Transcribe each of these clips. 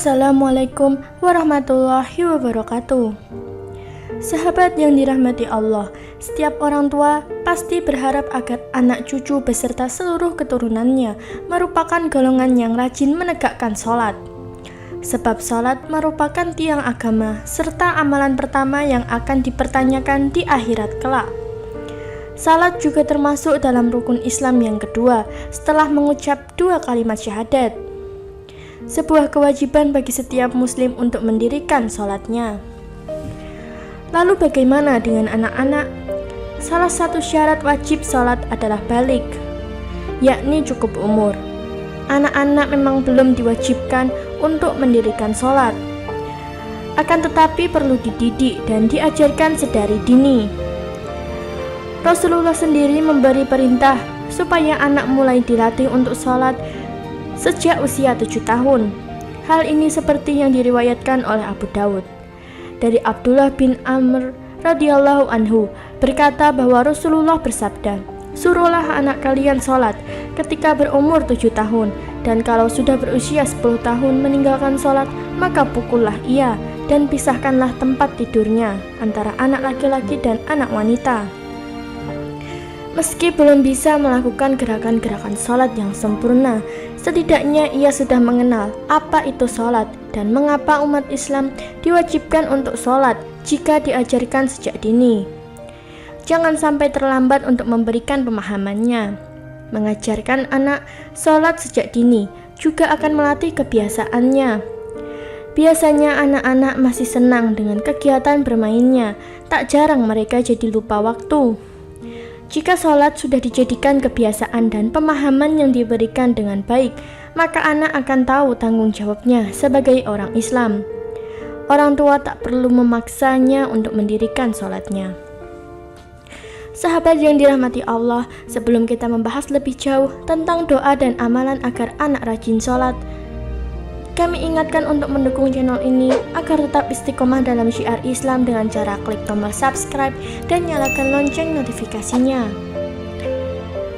Assalamualaikum warahmatullahi wabarakatuh. Sahabat yang dirahmati Allah, setiap orang tua pasti berharap agar anak cucu beserta seluruh keturunannya merupakan golongan yang rajin menegakkan sholat. Sebab sholat merupakan tiang agama serta amalan pertama yang akan dipertanyakan di akhirat kelak. Salat juga termasuk dalam rukun Islam yang kedua setelah mengucap 2 kalimat syahadat. Sebuah kewajiban bagi setiap muslim untuk mendirikan sholatnya. Lalu bagaimana dengan anak-anak? Salah satu syarat wajib sholat adalah balik, yakni cukup umur. Anak-anak memang belum diwajibkan untuk mendirikan sholat, akan tetapi perlu dididik dan diajarkan sedari dini. Rasulullah sendiri memberi perintah supaya anak mulai dilatih untuk sholat sejak usia 7 tahun. Hal ini seperti yang diriwayatkan oleh Abu Dawud dari Abdullah bin Amr radhiyallahu anhu berkata bahwa Rasulullah bersabda, "Suruhlah anak kalian sholat ketika berumur 7 tahun, dan kalau sudah berusia 10 tahun meninggalkan sholat, maka pukullah ia dan pisahkanlah tempat tidurnya antara anak laki-laki dan anak wanita." Meski belum bisa melakukan gerakan-gerakan sholat yang sempurna, setidaknya ia sudah mengenal apa itu sholat dan mengapa umat Islam diwajibkan untuk sholat jika diajarkan sejak dini. Jangan sampai terlambat untuk memberikan pemahamannya. Mengajarkan anak sholat sejak dini juga akan melatih kebiasaannya. Biasanya anak-anak masih senang dengan kegiatan bermainnya, tak jarang mereka jadi lupa waktu. Jika sholat sudah dijadikan kebiasaan dan pemahaman yang diberikan dengan baik, maka anak akan tahu tanggung jawabnya sebagai orang Islam. Orang tua tak perlu memaksanya untuk mendirikan sholatnya. Sahabat yang dirahmati Allah, sebelum kita membahas lebih jauh tentang doa dan amalan agar anak rajin sholat, kami ingatkan untuk mendukung channel ini agar tetap istiqomah dalam syiar Islam dengan cara klik tombol subscribe dan nyalakan lonceng notifikasinya.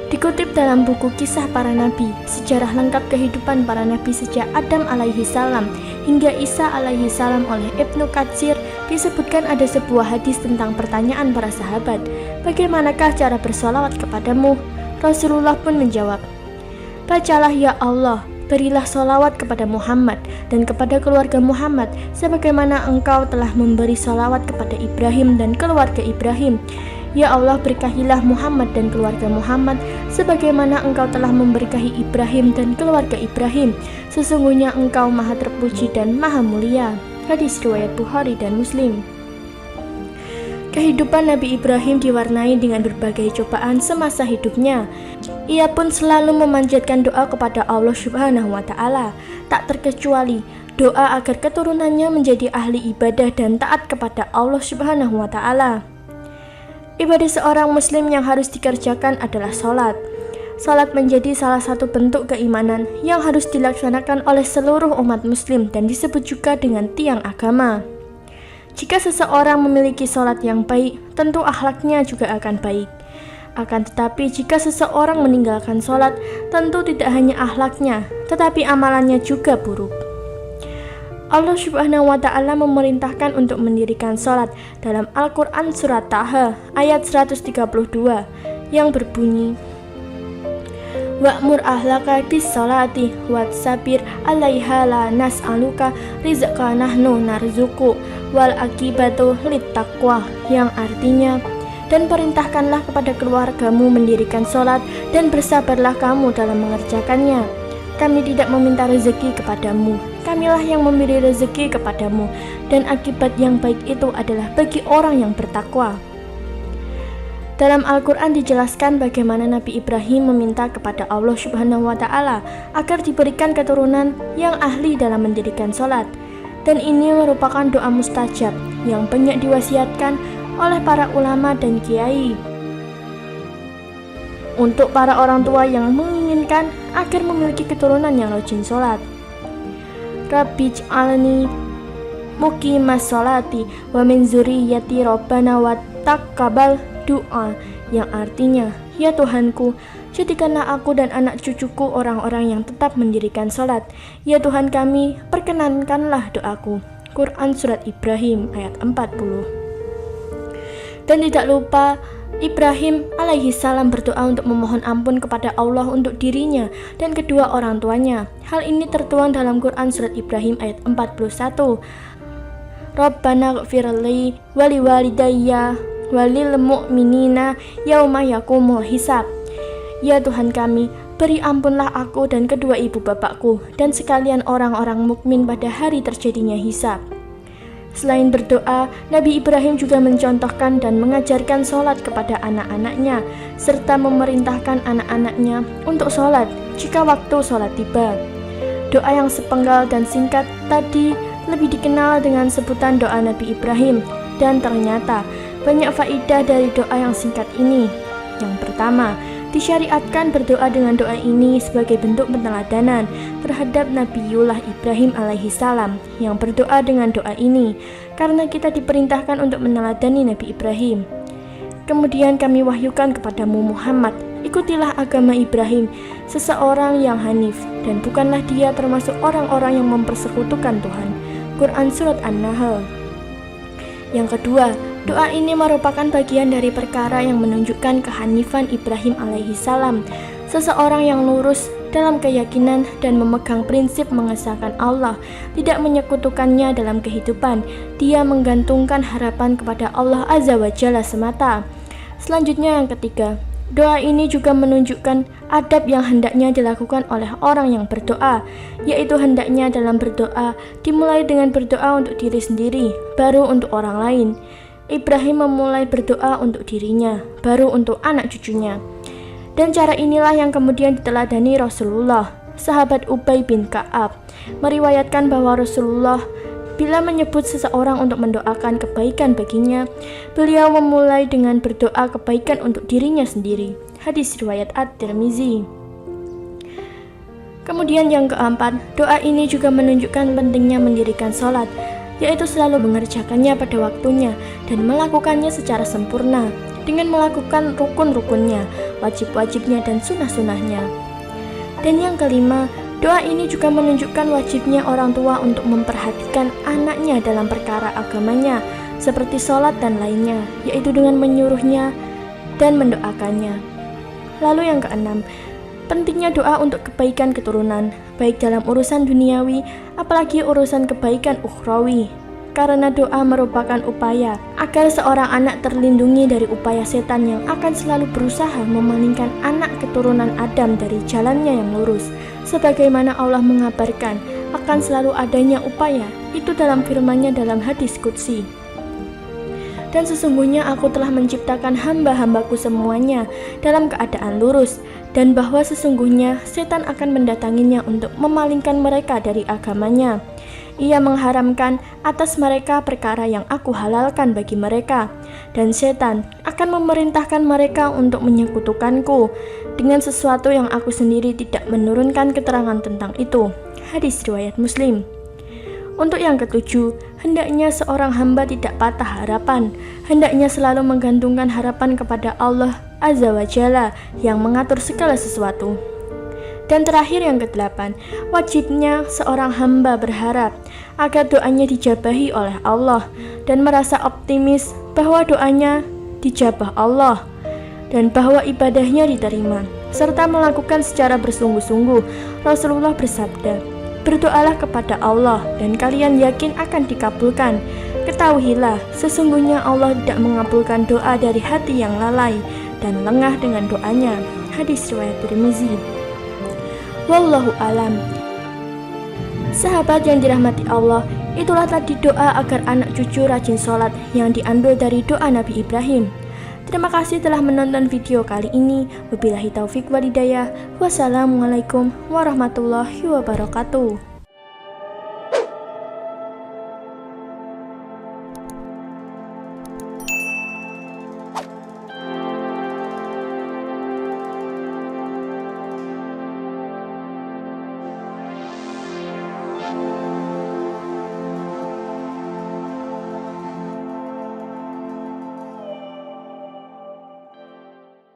Dikutip dalam buku Kisah Para Nabi, sejarah lengkap kehidupan para nabi sejak Adam alaihi salam hingga Isa alaihi salam oleh Ibnu Katsir, disebutkan ada sebuah hadis tentang pertanyaan para sahabat, "Bagaimanakah cara bersolawat kepadamu?" Rasulullah pun menjawab, "Bacalah ya Allah, berilah solawat kepada Muhammad dan kepada keluarga Muhammad sebagaimana engkau telah memberi solawat kepada Ibrahim dan keluarga Ibrahim. Ya Allah, berkahilah Muhammad dan keluarga Muhammad sebagaimana engkau telah memberkahi Ibrahim dan keluarga Ibrahim. Sesungguhnya engkau maha terpuji dan maha mulia." Hadis riwayat Bukhari dan Muslim. Kehidupan Nabi Ibrahim diwarnai dengan berbagai cobaan semasa hidupnya. Ia pun selalu memanjatkan doa kepada Allah Subhanahu wa Ta'ala, tak terkecuali doa agar keturunannya menjadi ahli ibadah dan taat kepada Allah Subhanahu wa Ta'ala. Ibadah seorang muslim yang harus dikerjakan adalah sholat. Sholat menjadi salah satu bentuk keimanan yang harus dilaksanakan oleh seluruh umat muslim dan disebut juga dengan tiang agama. Jika seseorang memiliki sholat yang baik, tentu akhlaknya juga akan baik. Akan tetapi jika seseorang meninggalkan sholat, tentu tidak hanya akhlaknya, tetapi amalannya juga buruk. Allah Subhanahu wa Ta'ala memerintahkan untuk mendirikan sholat dalam Al-Quran Surat Taha ayat 132 yang berbunyi, "Wa'mur ahlaka bis sholati watsabir 'alaiha la nas'aluka rizqan nahnu narzuqu wal akibatu littaqwa," yang artinya, "Dan perintahkanlah kepada keluargamu mendirikan sholat dan bersabarlah kamu dalam mengerjakannya. Kami tidak meminta rezeki kepadamu, kamilah yang memberi rezeki kepadamu, dan akibat yang baik itu adalah bagi orang yang bertakwa." Dalam Al-Quran dijelaskan bagaimana Nabi Ibrahim meminta kepada Allah Subhanahu wa Ta'ala agar diberikan keturunan yang ahli dalam mendirikan sholat. Dan ini merupakan doa mustajab yang banyak diwasiatkan oleh para ulama dan kiai untuk para orang tua yang menginginkan agar memiliki keturunan yang rajin sholat. "Rabbi ij'alni muqimas sholati wa min dzurriyyati rabbana wa taqabbal doa, yang artinya, "Ya Tuhanku, jadikanlah aku dan anak cucuku orang-orang yang tetap mendirikan sholat. Ya Tuhan kami, perkenankanlah doaku. Quran Surat Ibrahim ayat 40. Dan tidak lupa, Ibrahim alaihi salam berdoa untuk memohon ampun kepada Allah untuk dirinya dan kedua orang tuanya. Hal ini tertuang dalam Quran Surat Ibrahim ayat 41. Rabbana ghfirli wali walidayya walil mu'minina yauma yaqumul hisab. Ya Tuhan kami, beri ampunlah aku dan kedua ibu bapakku dan sekalian orang-orang mukmin pada hari terjadinya hisab. Selain berdoa, Nabi Ibrahim juga mencontohkan dan mengajarkan sholat kepada anak-anaknya, serta memerintahkan anak-anaknya untuk sholat jika waktu sholat tiba. Doa yang sepenggal dan singkat tadi lebih dikenal dengan sebutan doa Nabi Ibrahim, dan ternyata banyak faidah dari doa yang singkat ini. Yang pertama, disyariatkan berdoa dengan doa ini sebagai bentuk penteladanan terhadap Nabiullah Ibrahim alaihi salam yang berdoa dengan doa ini, karena kita diperintahkan untuk meneladani Nabi Ibrahim. Kemudian kami wahyukan kepadamu Muhammad, ikutilah agama Ibrahim, seseorang yang hanif, dan bukanlah dia termasuk orang-orang yang mempersekutukan Tuhan. Quran Surat An-Nahl. Yang kedua, doa ini merupakan bagian dari perkara yang menunjukkan kehanifan Ibrahim alaihi salam, seseorang yang lurus dalam keyakinan dan memegang prinsip mengesahkan Allah, tidak menyekutukannya dalam kehidupan. Dia menggantungkan harapan kepada Allah Azza wa Jalla semata. Selanjutnya yang ketiga, doa ini juga menunjukkan adab yang hendaknya dilakukan oleh orang yang berdoa, yaitu hendaknya dalam berdoa dimulai dengan berdoa untuk diri sendiri, baru untuk orang lain. Ibrahim memulai berdoa untuk dirinya, baru untuk anak cucunya. Dan cara inilah yang kemudian diteladani Rasulullah. Sahabat Ubay bin Ka'ab meriwayatkan bahwa Rasulullah bila menyebut seseorang untuk mendoakan kebaikan baginya, beliau memulai dengan berdoa kebaikan untuk dirinya sendiri. Hadis riwayat At-Tirmizi. Kemudian yang keempat, doa ini juga menunjukkan pentingnya mendirikan sholat, yaitu selalu mengerjakannya pada waktunya dan melakukannya secara sempurna dengan melakukan rukun-rukunnya, wajib-wajibnya, dan sunnah-sunnahnya. Dan yang kelima, doa ini juga menunjukkan wajibnya orang tua untuk memperhatikan anaknya dalam perkara agamanya, seperti sholat dan lainnya, yaitu dengan menyuruhnya dan mendoakannya. Lalu yang keenam, pentingnya doa untuk kebaikan keturunan, baik dalam urusan duniawi, apalagi urusan kebaikan ukhrawi. Karena doa merupakan upaya agar seorang anak terlindungi dari upaya setan yang akan selalu berusaha memalingkan anak keturunan Adam dari jalannya yang lurus. Sebagaimana Allah mengabarkan akan selalu adanya upaya itu dalam firman-Nya dalam hadis qudsi. Dan sesungguhnya aku telah menciptakan hamba-hambaku semuanya dalam keadaan lurus, dan bahwa sesungguhnya setan akan mendatanginya untuk memalingkan mereka dari agamanya. Ia mengharamkan atas mereka perkara yang aku halalkan bagi mereka, dan setan akan memerintahkan mereka untuk menyekutukanku dengan sesuatu yang aku sendiri tidak menurunkan keterangan tentang itu. Hadis riwayat Muslim. Untuk yang ketujuh, hendaknya seorang hamba tidak patah harapan, hendaknya selalu menggantungkan harapan kepada Allah Azza wa Jalla yang mengatur segala sesuatu. Dan terakhir yang kedelapan, wajibnya seorang hamba berharap agar doanya dijabahi oleh Allah dan merasa optimis bahwa doanya dijabah Allah dan bahwa ibadahnya diterima, serta melakukan secara bersungguh-sungguh. Rasulullah bersabda, berdoalah kepada Allah dan kalian yakin akan dikabulkan. Ketahuilah, sesungguhnya Allah tidak mengabulkan doa dari hati yang lalai dan lengah dengan doanya. Hadis riwayat Tirmizi. Wallahu alam. Sahabat yang dirahmati Allah, itulah tadi doa agar anak cucu rajin sholat yang diambil dari doa Nabi Ibrahim. Terima kasih telah menonton video kali ini. Wabillahi taufik walhidayah. Wassalamualaikum warahmatullahi wabarakatuh.